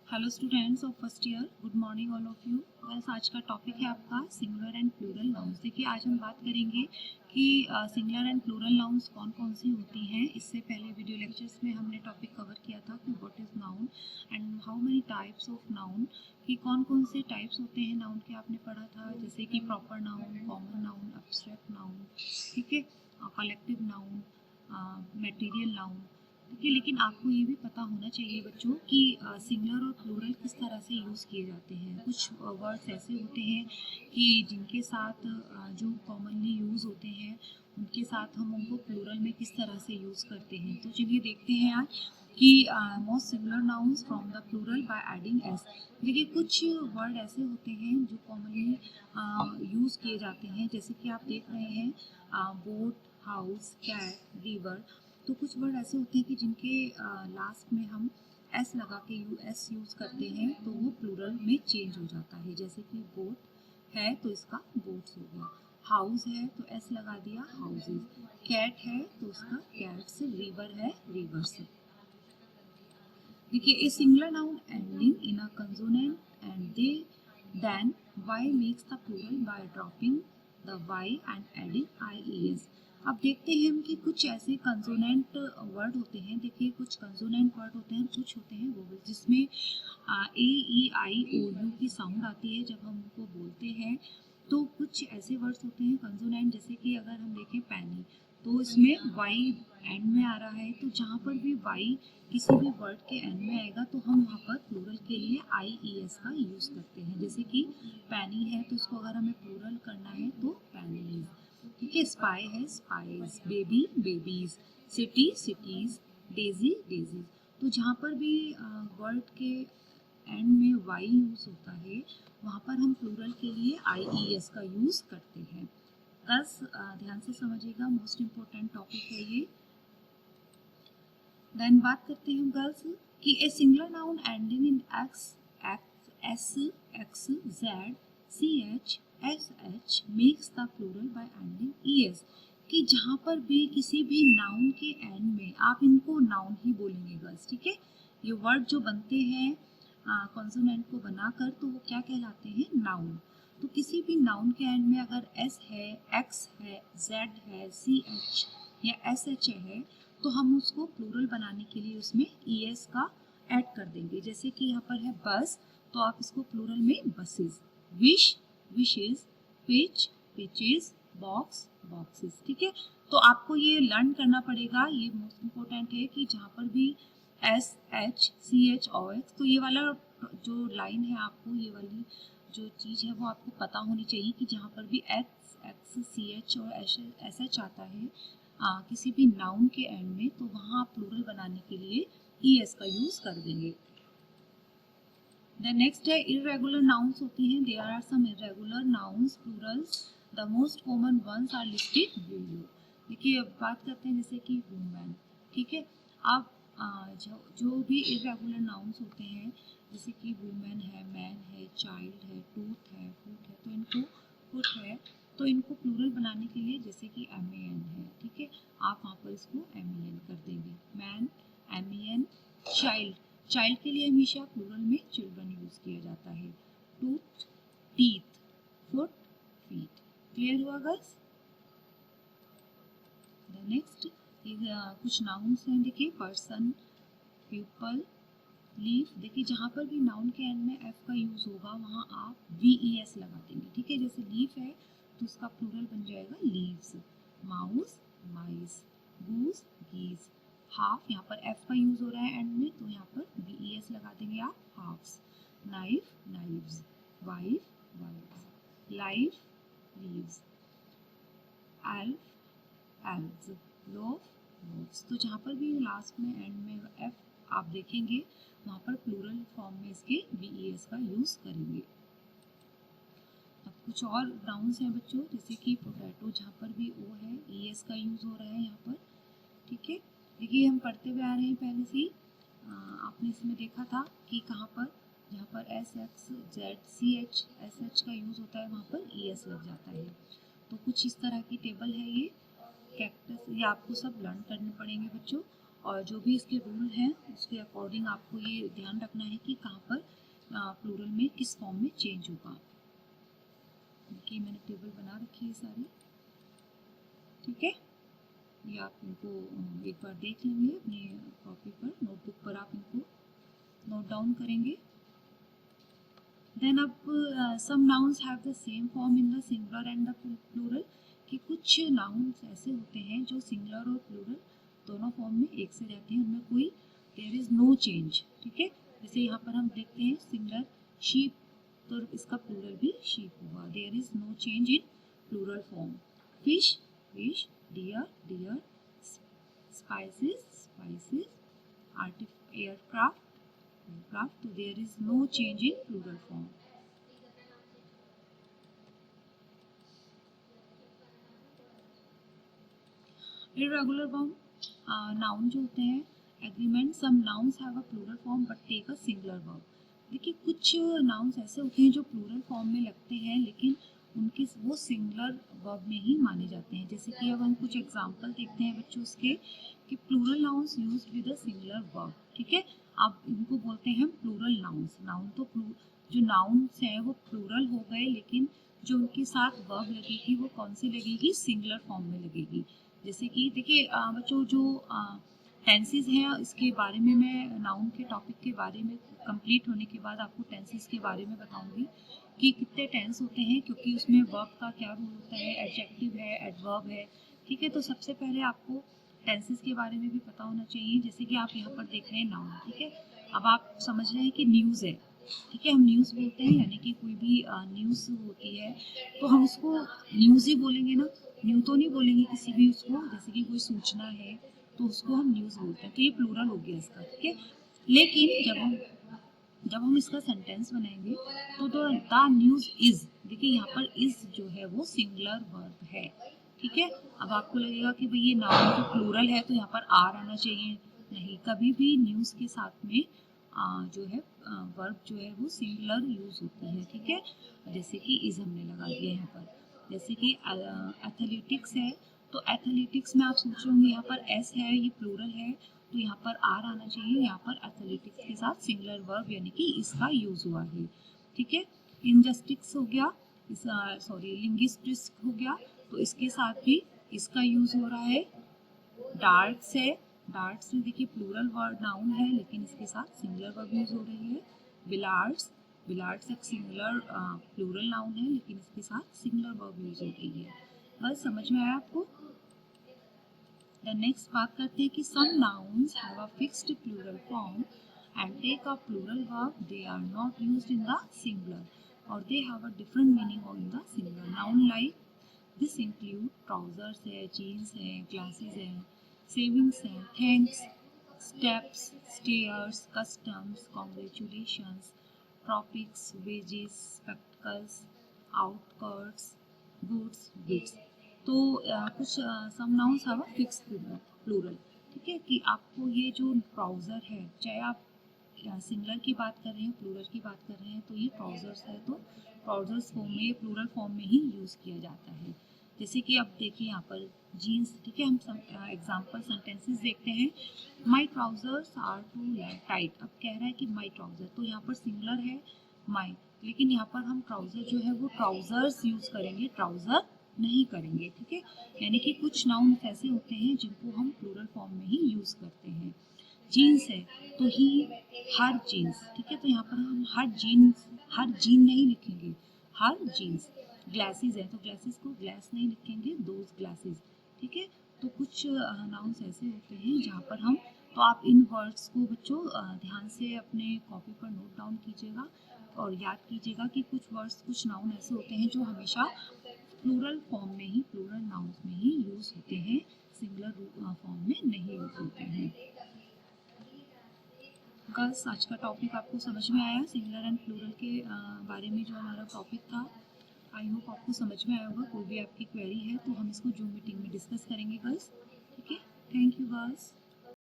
Hello students of first year, good morning all of you. बस आज का topic है आपका सिंगुलर एंड प्लूरल नाउन्स। देखिए आज हम बात करेंगे कि सिंगुलर एंड प्लूरल नाउन्स कौन कौन सी होती हैं। इससे पहले वीडियो लेक्चर्स में हमने टॉपिक कवर किया था कि what is noun and how many types of noun, कि कौन कौन से टाइप्स होते हैं नाउन के आपने पढ़ा था, जैसे कि proper noun, common noun, abstract noun, ठीक है, कलेक्टिव नाउन, मटेरियल नाउन। देखिए लेकिन आपको ये भी पता होना चाहिए बच्चों कि सिंगुलर और प्लूरल किस तरह से यूज़ किए जाते हैं। कुछ वर्ड्स ऐसे होते हैं कि जिनके साथ जो कॉमनली यूज़ होते हैं उनके साथ हम उनको प्लूरल में किस तरह से यूज़ करते हैं। तो चलिए देखते हैं आज कि most similar nouns from the plural by adding S. देखिए कुछ वर्ड ऐसे होते हैं जो कॉमनली यूज़ किए जाते हैं, जैसे कि आप देख रहे हैं बोट, हाउस, कैट, रिवर। तो कुछ वर्ड ऐसे होते हैं कि जिनके लास्ट में हम एस लगा के एस यूज़ करते हैं तो वो प्लूरल में चेंज हो जाता है। जैसे कि बोट है तो इसका बोट्स हो गया, हाउस है तो एस लगा दिया हाउसेस, कैट है तो उसका कैट्स, रिवर है रिवर्स। देखिए a singular noun ending in a consonant and they then Y makes the plural by dropping the Y and adding I E S. अब देखते हैं हम कि कुछ ऐसे कंसोनेंट वर्ड होते हैं। देखिए कुछ कंसोनेंट वर्ड होते हैं, कुछ होते हैं वोवेल, जिसमें ए ई आई ओ यू की साउंड आती है जब हम उनको बोलते हैं। तो कुछ ऐसे वर्ड्स होते हैं कंसोनेंट, जैसे कि अगर हम देखें पैनी, तो इसमें वाई एंड में आ रहा है, तो जहाँ पर भी वाई किसी भी वर्ड के एंड में आएगा तो हम वहाँ पर प्लूरल के लिए आई ई एस का यूज़ करते हैं। जैसे कि पैनी है तो इसको अगर हमें प्लूरल करना है तो पैनीज, ठीक है। स्पाई है spies, baby babies, city cities, Daisy daisies. तो जहाँ पर भी वर्ड के एंड में वाई यूज़ होता है वहाँ पर हम प्लूरल के लिए आई ई एस का यूज़ करते हैं। बस ध्यान से समझिएगा, मोस्ट इम्पोर्टेंट टॉपिक है ये। देन बात करते हैं गर्ल्स कि a singular noun ending in X, S, X, Z, C H, S H makes the plural by ending E S. कि जहाँ पर भी किसी भी नाउन के एंड में, आप इनको नाउन ही बोलेंगे गर्ल्स, ठीक है। ये वर्ड जो बनते हैं कॉन्सोनेंट को बनाकर तो वो क्या कहलाते हैं, नाउन। तो किसी भी नाउन के एंड में अगर एस है, एक्स है, जेड है, सी एच या एस एच है तो हम उसको प्लूरल बनाने के लिए उसमें ई एस का ऐड कर देंगे। जैसे कि यहाँ पर है बस, तो आप इसको प्लूरल में buses, wish, wishes, pitch, pitches, box, boxes, ठीक है। तो आपको ये लर्न करना पड़ेगा, ये मोस्ट इम्पोर्टेंट है कि जहाँ पर भी S H C H O X, तो ये वाला जो लाइन है आपको, ये वाली जो चीज़ है वो आपको पता होनी चाहिए कि जहाँ पर भी एक्स एक्स सी एच और एस एच आता है किसी भी नाउन के एंड में, तो वहाँ आप प्लूरल बनाने के लिए ई एस का यूज़ कर देंगे। द नेक्स्ट है इरेगुलर नाउन्स होती हैं। There are some irregular nouns plurals, the most common ones are listed below. देखिए अब बात करते हैं जैसे कि वुमेन, ठीक है। अब जो भी इरेगुलर नाउन्स होते हैं, जैसे कि वुमेन है, मैन है, चाइल्ड है, टूथ है, फुट है, तो इनको फुट है तो इनको प्लूरल बनाने के लिए जैसे कि एम ए एन है, ठीक है, आप वहाँ पर इसको एम ए एन कर देंगे। Man, M A N, child, child के लिए हमेशा प्लूरल में चिल्ड्रन यूज़ किया जाता है। Tooth, teeth, foot, feet. Clear हुआ गर्ल्स? द नेक्स्ट कुछ नाउन्स हैं। देखिए पर्सन, पीपल, लीफ। देखिए जहाँ पर भी नाउन के एंड में एफ का यूज़ होगा वहाँ आप वी ई एस लगा देंगे, ठीक है। जैसे लीफ है तो उसका प्लूरल बन जाएगा लीव्स। माउस, माइस, गूस, गीज। हाफ, यहाँ पर एफ का यूज़ हो रहा है एंड में तो यहाँ पर वी ई एस लगा देंगे आप, halves. Knife, knives, wife, wives, life, leaves, elf, elves, loaf, loaves. तो जहाँ पर भी लास्ट में एंड में एफ आप देखेंगे वहाँ पर प्लूरल फॉर्म में इसके वी ई एस का यूज़ करेंगे। अब कुछ और नाउन्स हैं बच्चों, जैसे कि पोटैटो, जहाँ पर भी ओ है ई एस का यूज़ हो रहा है यहाँ पर, ठीक है। देखिए हम पढ़ते हुए आ रहे हैं पहले से ही, आपने इसमें देखा था कि कहाँ पर, जहाँ पर S X Z C H S H का यूज़ होता है वहाँ पर ई एस लग जाता है। तो कुछ इस तरह की टेबल है ये कैक्टस, ये आपको सब लर्न करने पड़ेंगे बच्चों। और जो भी इसके रूल हैं उसके अकॉर्डिंग आपको ये ध्यान रखना है कि कहाँ पर प्लूरल में किस फॉर्म में चेंज होगा। देखिए मैंने टेबल बना रखी है सारी, ठीक है। ये आप इनको एक बार देख लेंगे अपने कॉपी पर, नोटबुक पर आप इनको नोट डाउन करेंगे। देन अब some nouns have the same form in the singular and the plural, कि कुछ नाउन्स ऐसे होते हैं जो सिंगुलर और प्लूरल दोनों फॉर्म में एक से रहते हैं, उनमें कोई देयर इज नो चेंज, ठीक है। जैसे यहाँ पर हम देखते हैं सिंगुलर शीप, तो इसका प्लूरल भी शीप होगा, there is no change in plural form. Fish fish, deer deer, spices spices, aircraft aircraft, so there is no change in plural form. irregular form noun जो होते हैं, agreement, some nouns have a plural form but take a singular verb. देखिए कुछ nouns ऐसे होते हैं जो plural form में लगते हैं लेकिन उनके वो सिंगुलर वर्ब में ही माने जाते हैं। जैसे कि अब हम कुछ एग्जांपल देखते हैं बच्चों उसके, कि plural nouns used with a singular verb, ठीक है। आप इनको बोलते हैं प्लूरल नाउन्स। नाउन तो जो नाउन्स हैं वो प्लूरल हो गए, लेकिन जो उनके साथ वर्ब लगेगी वो कौन सी लगेगी, सिंगुलर फॉर्म में लगेगी। जैसे कि देखिए बच्चों जो टेंसेस हैं इसके बारे में मैं नाउन के टॉपिक के बारे में कंप्लीट होने के बाद आपको टेंसेस के बारे में बताऊंगी कि कितने टेंस होते हैं, क्योंकि उसमें वर्ब का क्या रूल होता है, एडजेक्टिव है, एडवर्ब है, ठीक है। तो सबसे पहले आपको टेंसेस के बारे में भी पता होना चाहिए। जैसे कि आप यहाँ पर देख रहे हैं नाउन, ठीक है। अब आप समझ रहे हैं कि न्यूज़ है, ठीक है, हम न्यूज़ बोलते हैं, यानी कि कोई भी न्यूज़ होती है तो हम उसको न्यूज़ ही बोलेंगे ना, न्यू तो नहीं बोलेंगे किसी भी उसको। जैसे कि कोई सूचना है तो उसको हम न्यूज़ बोलते हैं, तो ये प्लूरल हो गया इसका, ठीक है। लेकिन जब हम इसका सेंटेंस बनाएंगे तो द न्यूज़ इज, देखिए यहाँ पर इज जो है वो सिंगुलर वर्ब है, ठीक है। अब आपको लगेगा कि भाई ये नाउन तो प्लूरल है तो यहाँ पर आर आना चाहिए, नहीं, कभी भी न्यूज़ के साथ में जो है वर्ब जो है वो सिंगुलर यूज होती है, ठीक है। जैसे कि इज हमने लगा दिया यहाँ पर। जैसे कि एथलेटिक्स है तो एथलेटिक्स में आप सोच रहे होंगे यहाँ पर एस है, ये प्लूरल है तो यहाँ पर आर आना चाहिए, यहाँ पर एथलेटिक्स के साथ सिंगुलर वर्ब यानी कि इसका यूज हुआ है, ठीक है। इंजस्टिक्स हो गया, सॉरी लिंग्विस्टिक्स हो गया, तो इसके साथ भी इसका यूज हो रहा है। डार्ट्स है, डार्ट्स में देखिए प्लूरल वर्ड नाउन है लेकिन इसके साथ सिंगुलर वर्ब यूज हो रही है। बिलार्ड्स, बिलार्ड्स एक सिंगुलर प्लूरल नाउन है लेकिन इसके साथ सिंगुलर वर्ब यूज हो रही है। बस समझ में आया आपको। द नेक्स्ट बात करते हैं कि some nouns have a fixed plural form and take a plural verb, they are not used in the singular और they have a different meaning in the singular. Noun like this include trousers है, jeans है, glasses है, savings है, thanks, steps, stairs, customs, congratulations, tropics, wages, spectacles, outskirts, goods, gifts. तो कुछ some nouns have a fix plural, ठीक है। कि आपको ये जो ट्राउज़र है, चाहे आप सिंगुलर की बात कर रहे हैं, प्लूरल की बात कर रहे हैं, तो ये ट्राउजर्स है तो ट्राउजर्स फॉर्म में, प्लूरल फॉर्म में ही यूज़ किया जाता है। जैसे कि अब देखिए यहाँ पर जीन्स, ठीक है, हम एग्जाम्पल सेंटेंसेस देखते हैं। माई ट्राउजर्स आर टू टाइट, अब कह रहा है कि माई ट्राउजर, तो यहाँ पर सिंगुलर है माई, लेकिन यहाँ पर हम ट्राउजर जो है वो ट्राउजर्स यूज़ करेंगे, ट्राउजर नहीं करेंगे, ठीक है। यानी कि कुछ नाउन ऐसे होते हैं जिनको हम प्लूरल फॉर्म में ही यूज़ करते हैं। जीन्स है तो ही, हर जीन्स, ठीक है, तो यहाँ पर हम हर जीन्स, हर जीन नहीं लिखेंगे, हर जीन्स। ग्लासेस है तो ग्लासेस को ग्लास नहीं लिखेंगे, दोज ग्लासेस, ठीक है। तो कुछ नाउन्स ऐसे होते हैं जहाँ पर हम, तो आप इन वर्ड्स को बच्चों ध्यान से अपने कॉपी पर नोट डाउन कीजिएगा और याद कीजिएगा कि कुछ वर्ड्स, कुछ नाउन ऐसे होते हैं जो हमेशा प्लूरल फॉर्म में ही, प्लूरल नाउन्स में ही यूज़ होते हैं, सिंगुलर फॉर्म में नहीं यूज़ होते हैं। गर्ल्स, आज का टॉपिक आपको समझ में आया, सिंगुलर एंड प्लूरल के बारे में जो हमारा टॉपिक था। आई होप आपको समझ में आया होगा। कोई भी आपकी क्वेरी है तो हम इसको जूम मीटिंग में डिस्कस करेंगे गर्ल्स, ठीक है। Thank you girls.